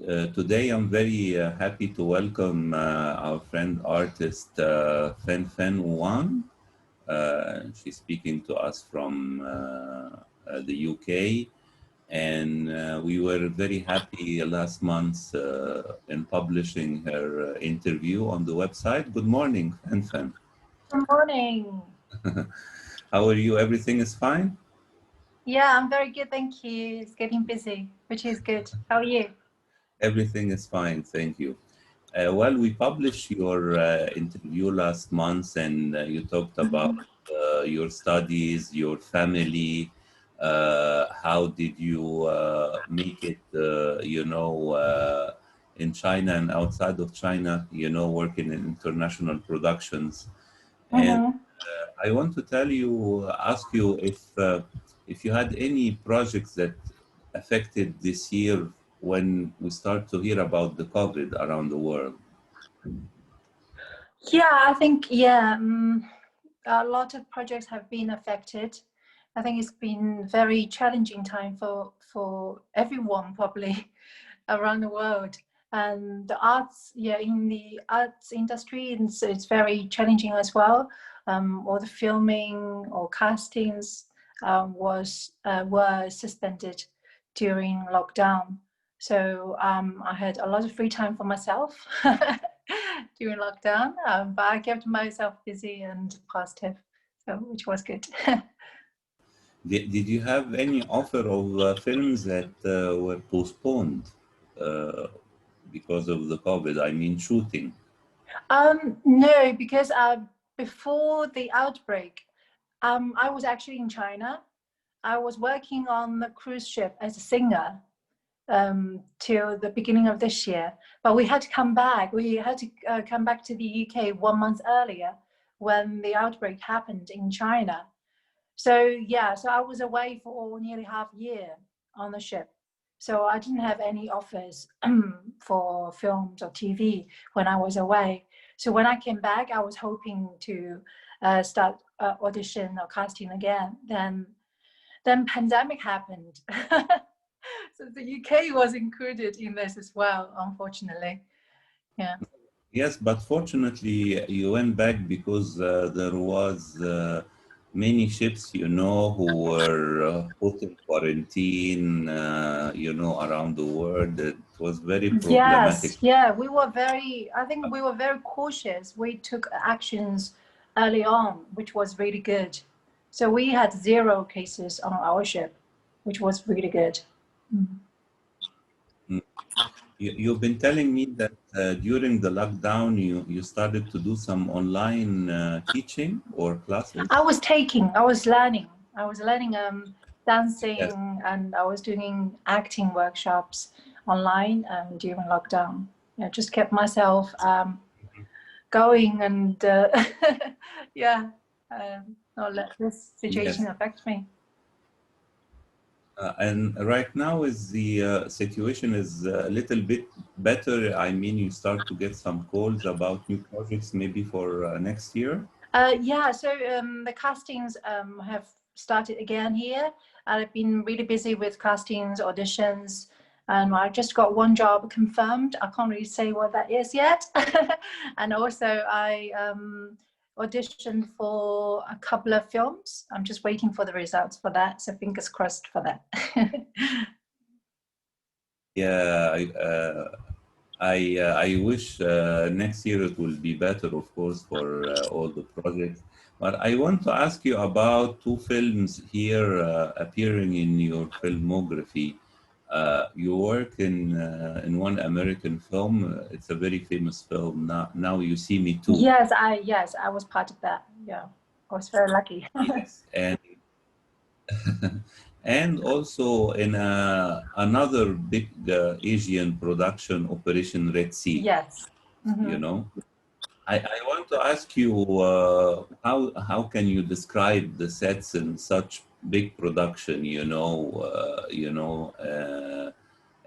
Today I'm very happy to welcome our friend artist Fenfen Huang. She's speaking to us from the UK, and we were very happy last month in publishing her interview on the website. Good morning, Fenfen. Good morning. How are you? Everything is fine? Yeah, I'm very good, thank you. It's getting busy, which is good. How are you? Everything is fine, thank you. Well, we published your interview last month, and you talked about your studies, your family. How did you make it, in China and outside of China, working in international productions? And I want to ask you if you had any projects that affected this year when we start to hear about the COVID around the world. Yeah, I think, a lot of projects have been affected. I think it's been very challenging time for everyone probably around the world. And the arts, in the arts industry, it's very challenging as well. All the filming or castings were suspended during lockdown. So I had a lot of free time for myself during lockdown, but I kept myself busy and positive, so which was good. Did you have any offer of films that were postponed because of the COVID? I mean, shooting. No, because before the outbreak, I was actually in China. I was working on the cruise ship as a singer till the beginning of this year, but we had to come back. We had to come back to the UK 1 month earlier when the outbreak happened in China. So so I was away for nearly half a year on the ship. So I didn't have any offers for films or TV when I was away. So when I came back, I was hoping to start audition or casting again. Then pandemic happened. So the UK was included in this as well, unfortunately. Yeah. Yes, but fortunately you went back because there was many ships, who were put in quarantine, around the world. It was very problematic. Yes, I think we were very cautious. We took actions early on, which was really good. So we had 0 cases on our ship, which was really good. You've been telling me that during the lockdown, you started to do some online teaching or classes? I was learning dancing, Yes. and I was doing acting workshops online during lockdown. Yeah, just kept myself going and not let this situation affect me. And right now is the situation is a little bit better. I mean, you start to get some calls about new projects maybe for next year. So the castings have started again here. I've been really busy with castings, auditions, and I just got 1 job confirmed. I can't really say what that is yet. And also I auditioned for a couple of films. I'm just waiting for the results for that, so fingers crossed for that. Yeah, I wish next year it will be better, of course, for all the projects. But I want to ask you about 2 films here appearing in your filmography. You work in one American film. It's a very famous film. Now You See Me Too. Yes, I was part of that. Yeah, I was very lucky. Yes, and also in another big Asian production, Operation Red Sea. Yes. I want to ask you how can you describe the sets in such big production,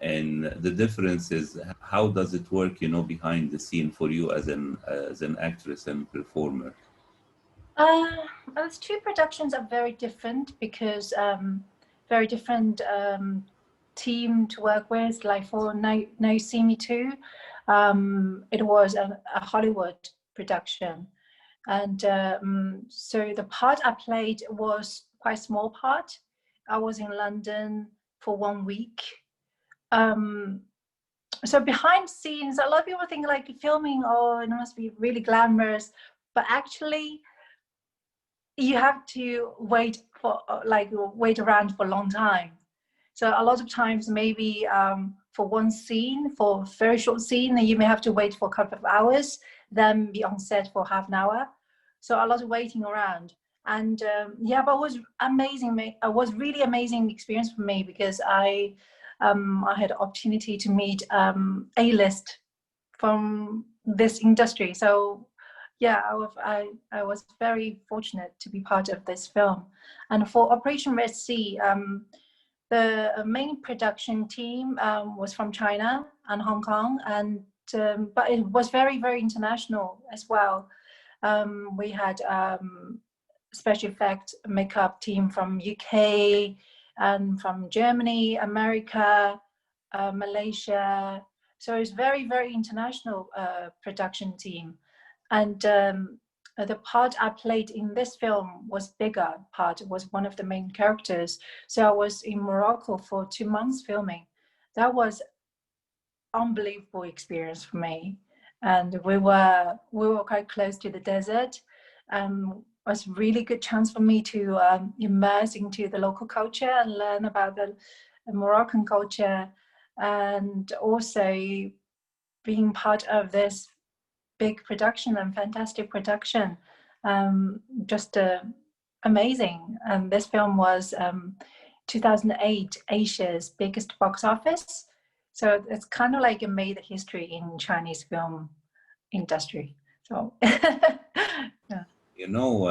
and the difference is how does it work, behind the scene for you as an actress and performer? Those 2 productions are very different because very different team to work with, like for Now See Me Too. It was a Hollywood production. And so the part I played was quite a small part. I was in London for 1 week. So behind scenes, a lot of people think like filming, oh, it must be really glamorous, but actually you have to wait around for a long time. So a lot of times, maybe for one scene, for a very short scene, you may have to wait for a couple of hours, then be on set for half an hour. So a lot of waiting around. And yeah, but it was amazing. It was really amazing experience for me because I had the opportunity to meet A-list from this industry. So yeah, I was very fortunate to be part of this film. And for Operation Red Sea, the main production team was from China and Hong Kong, and but it was very, very international as well. We had special effect makeup team from UK and from Germany, America, Malaysia. So it's very, very international production team. And the part I played in this film was bigger part, was one of the main characters. So I was in Morocco for 2 months filming. That was unbelievable experience for me. And we were quite close to the desert. It was really good chance for me to immerse into the local culture and learn about the Moroccan culture, and also being part of this big production and fantastic production. Just amazing. This film was 2008 Asia's biggest box office. So it's kind of like it made history in Chinese film industry. So yeah. You know,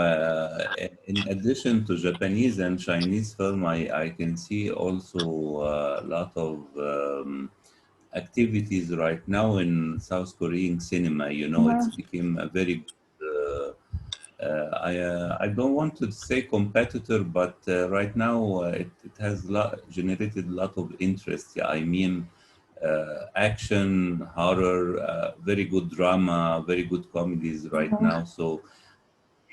in addition to Japanese and Chinese film, I can see also a lot of activities right now in South Korean cinema. You know, it's become a very I don't want to say competitor, but right now it has generated a lot of interest. Yeah, I mean, action, horror, very good drama, very good comedies right now. So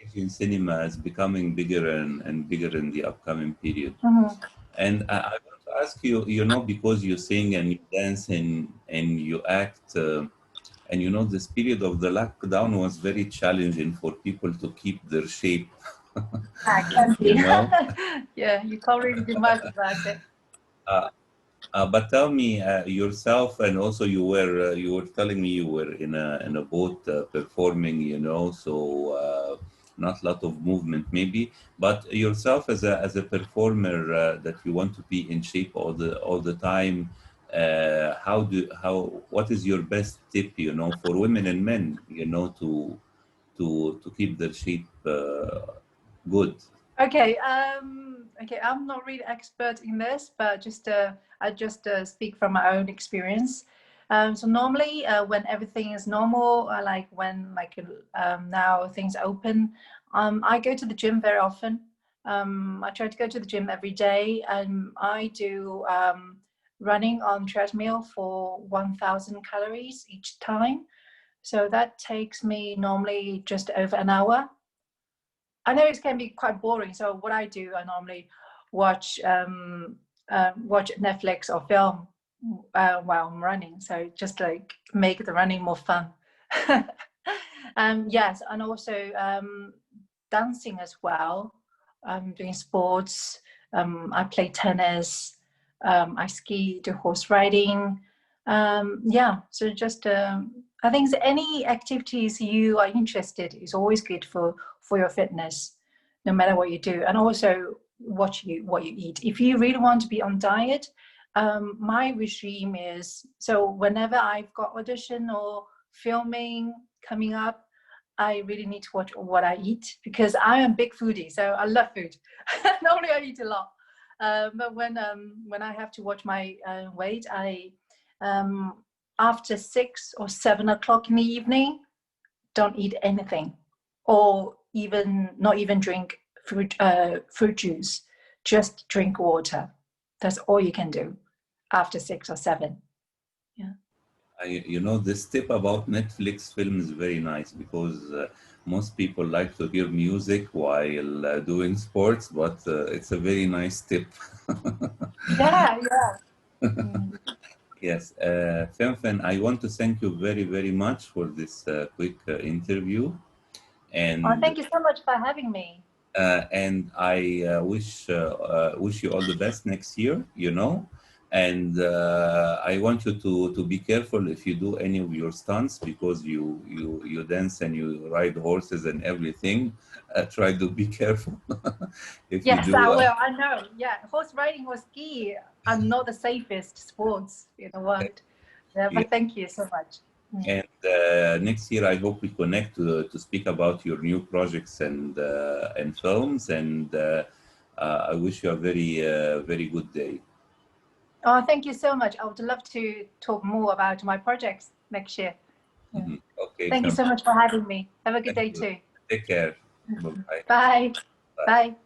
Asian cinema is becoming bigger and bigger in the upcoming period. And I want to ask you, you know, because you sing and you dance and you act, and you know, this period of the lockdown was very challenging for people to keep their shape. You know? Yeah, you can't really do much about it. But tell me yourself, and also you were telling me you were in a boat performing, you know, so not a lot of movement maybe, but yourself as a performer that you want to be in shape all the time. What is your best tip, you know, for women and men, you know, to keep their shape good? Okay, okay, I'm not really expert in this, but just I just speak from my own experience. So normally, when everything is normal, like when now things open, I go to the gym very often. I try to go to the gym every day, and I do running on treadmill for 1,000 calories each time. So that takes me normally just over an hour. I know it can be quite boring. So what I do, I normally watch watch Netflix or film while I'm running. So just like make the running more fun. Yes, and also dancing as well. I'm doing sports. I play tennis. I ski, do horse riding. Yeah, so just I think any activities you are interested is always good for your fitness, no matter what you do. And also what you eat. If you really want to be on diet, my regime is, so whenever I've got audition or filming coming up, I really need to watch what I eat, because I am a big foodie, so I love food. Normally I eat a lot, but when I have to watch my weight, I after 6 or 7 o'clock in the evening, don't eat anything, or even not even drink fruit juice. Just drink water. That's all you can do. after 6 or 7. Yeah. You know, this tip about Netflix film is very nice because most people like to hear music while doing sports, but it's a very nice tip. Yeah, yeah. Mm. Yes, Fenfen, I want to thank you very, very much for this quick interview, Oh, and thank you so much for having me. I wish you all the best next year. You know, and I want you to be careful if you do any of your stunts because you dance and you ride horses and everything. Try to be careful if you Yes, I do. will. I know. Yeah, horse riding or ski are not the safest sports in the world. Yeah, Yeah. but thank you so much. Mm. And next year, I hope we connect to speak about your new projects and films. And I wish you a very very good day. Oh, thank you so much. I would love to talk more about my projects next year. Yeah. Mhm. Okay, Thank you fine. so much for having me. Have a good Thank day you. too. Take care. Bye-bye. Bye. Bye. Bye.